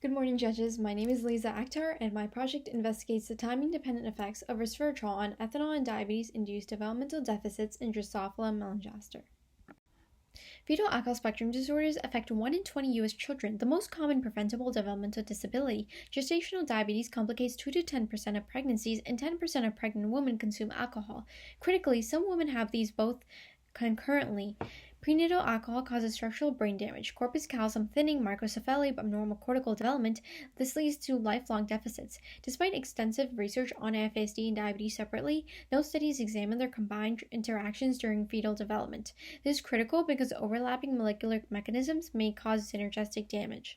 Good morning, judges. My name is Aleeza Akhtar, and my project investigates the time-dependent effects of resveratrol on ethanol and diabetes-induced developmental deficits in Drosophila melanogaster. Fetal alcohol spectrum disorders affect 1 in 20 U.S. children. The most common preventable developmental disability, gestational diabetes, complicates 2 to 10% of pregnancies, and 10% of pregnant women consume alcohol. Critically, some women have these both concurrently. Prenatal alcohol causes structural brain damage, corpus callosum thinning, microcephaly, abnormal cortical development. This leads to lifelong deficits. Despite extensive research on FASD and diabetes separately, no studies examine their combined interactions during fetal development. This is critical because overlapping molecular mechanisms may cause synergistic damage.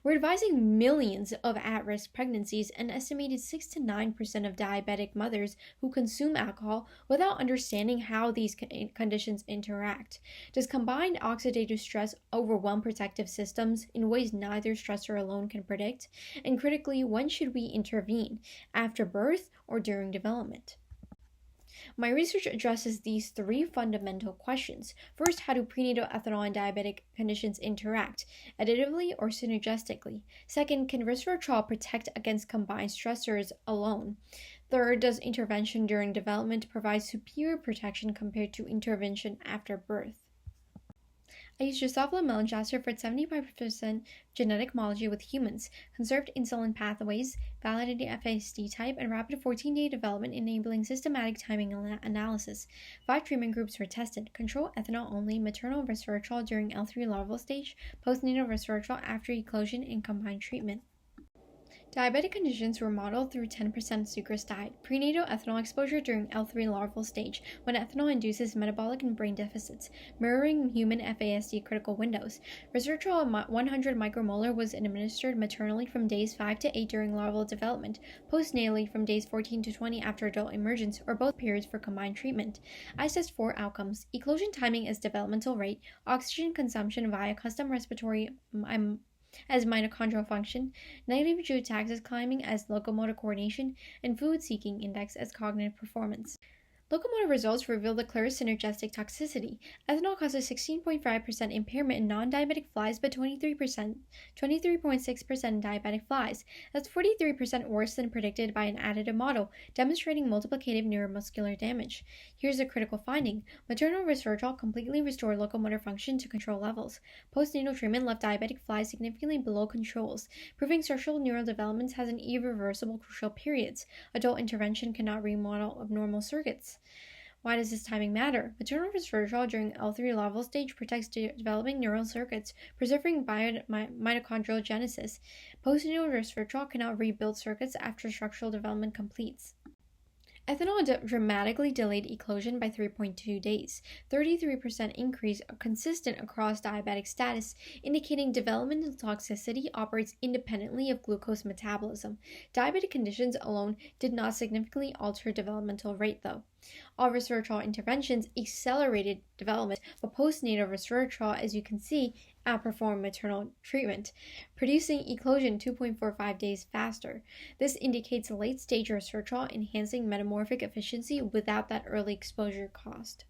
We're advising millions of at-risk pregnancies and estimated 6 to 9% of diabetic mothers who consume alcohol without understanding how these conditions interact. Does combined oxidative stress overwhelm protective systems in ways neither stressor alone can predict? And critically, when should we intervene? After birth or during development? My research addresses these 3 fundamental questions. First, how do prenatal ethanol and diabetic conditions interact, additively or synergistically? Second, can resveratrol protect against combined stressors alone? Third, does intervention during development provide superior protection compared to intervention after birth? I used Drosophila melanogaster for its 75% genetic homology with humans, conserved insulin pathways, validated FASD type, and rapid 14-day development enabling systematic timing analysis. 5 treatment groups were tested: control ethanol only, maternal resveratrol during L3 larval stage, postnatal resveratrol after eclosion, and combined treatment. Diabetic conditions were modeled through 10% sucrose diet. Prenatal ethanol exposure during L3 larval stage, when ethanol induces metabolic and brain deficits, mirroring human FASD critical windows. Resveratrol 100 micromolar was administered maternally from days 5 to 8 during larval development, postnatally from days 14 to 20 after adult emergence, or both periods for combined treatment. I assessed 4 outcomes: eclosion timing as developmental rate, oxygen consumption via custom respiratory as mitochondrial function, negative geotaxis climbing as locomotor coordination, and food seeking index as cognitive performance. Locomotor results reveal the clearest synergistic toxicity. Ethanol causes 16.5% impairment in non-diabetic flies, but 23.6% in diabetic flies. That's 43% worse than predicted by an additive model, demonstrating multiplicative neuromuscular damage. Here's a critical finding: maternal resveratrol completely restored locomotor function to control levels. Postnatal treatment left diabetic flies significantly below controls, proving structural neurodevelopment has an irreversible crucial periods. Adult intervention cannot remodel abnormal circuits. Why does this timing matter? Maternal resveratrol during L3 larval stage protects developing neural circuits, preserving mitochondrial genesis. Postnatal resveratrol cannot rebuild circuits after structural development completes. Ethanol dramatically delayed eclosion by 3.2 days, 33% increase consistent across diabetic status, indicating developmental toxicity operates independently of glucose metabolism. Diabetic conditions alone did not significantly alter developmental rate, though. All resveratrol interventions accelerated development, but postnatal resveratrol, as you can see, outperformed maternal treatment, producing eclosion 2.45 days faster. This indicates late-stage resveratrol enhancing metamorphic efficiency without that early exposure cost.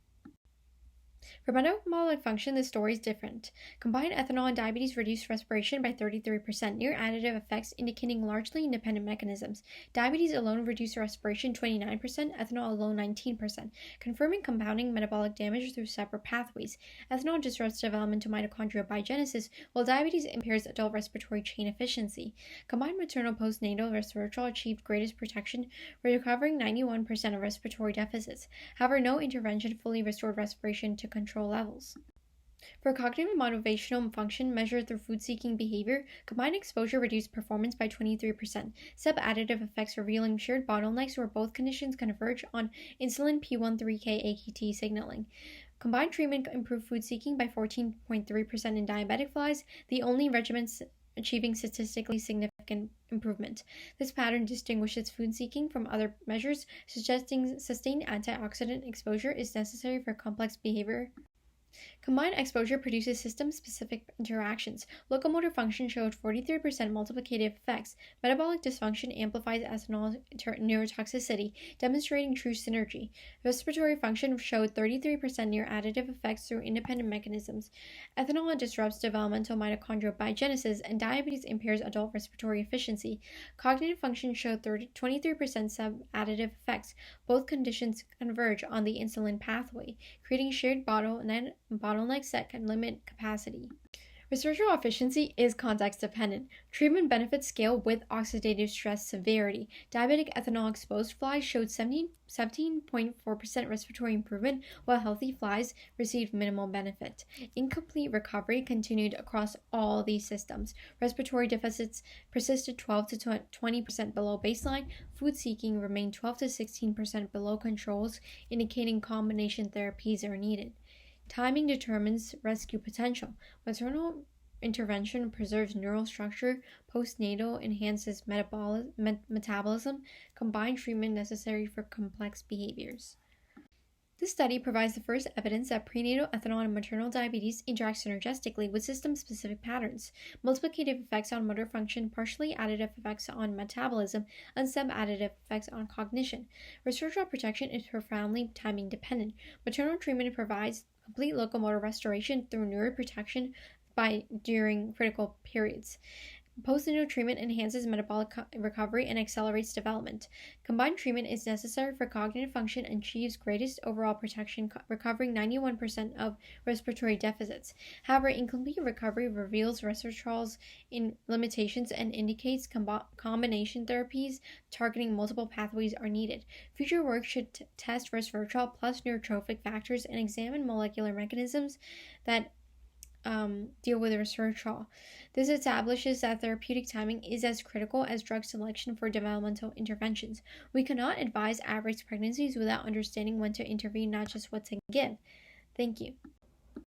For metabolic function, the story is different. Combined ethanol and diabetes reduced respiration by 33%, near additive effects indicating largely independent mechanisms. Diabetes alone reduced respiration 29%, ethanol alone 19%, confirming compounding metabolic damage through separate pathways. Ethanol disrupts development to mitochondrial biogenesis, while diabetes impairs adult respiratory chain efficiency. Combined maternal postnatal resveratrol achieved greatest protection, recovering 91% of respiratory deficits. However, no intervention fully restored respiration to control levels. For cognitive motivational function measured through food-seeking behavior, combined exposure reduced performance by 23%, sub-additive effects revealing shared bottlenecks where both conditions converge on insulin P13K-AKT signaling. Combined treatment improved food-seeking by 14.3% in diabetic flies, the only regimen achieving statistically significant improvement. This pattern distinguishes food-seeking from other measures, suggesting sustained antioxidant exposure is necessary for complex behavior. Combined exposure produces system-specific interactions. Locomotor function showed 43% multiplicative effects. Metabolic dysfunction amplifies ethanol neurotoxicity, demonstrating true synergy. Respiratory function showed 33% near additive effects through independent mechanisms. Ethanol disrupts developmental mitochondrial biogenesis, and diabetes impairs adult respiratory efficiency. Cognitive function showed 23% sub-additive effects. Both conditions converge on the insulin pathway, creating shared bottlenecks that can limit capacity. Respiratory efficiency is context dependent. Treatment benefits scale with oxidative stress severity. Diabetic ethanol exposed flies showed 17.4% respiratory improvement, while healthy flies received minimal benefit. Incomplete recovery continued across all these systems. Respiratory deficits persisted 12 to 20% below baseline. Food seeking remained 12 to 16% below controls, indicating combination therapies are needed. Timing determines rescue potential. Maternal intervention preserves neural structure. Postnatal enhances metabolism. Combined treatment necessary for complex behaviors. This study provides the first evidence that prenatal ethanol and maternal diabetes interact synergistically with system-specific patterns. Multiplicative effects on motor function, partially additive effects on metabolism, and sub-additive effects on cognition. Respiratory protection is profoundly timing dependent. Maternal treatment provides complete locomotor restoration through neuroprotection during critical periods. Postnatal treatment enhances metabolic recovery and accelerates development. Combined treatment is necessary for cognitive function and achieves greatest overall protection, recovering 91% of respiratory deficits. However, incomplete recovery reveals resveratrol's limitations and indicates combination therapies targeting multiple pathways are needed. Future work should test resveratrol plus neurotrophic factors and examine molecular mechanisms that deal with resveratrol. This establishes that therapeutic timing is as critical as drug selection for developmental interventions. We cannot advise at-risk pregnancies without understanding when to intervene, not just what to give. Thank you.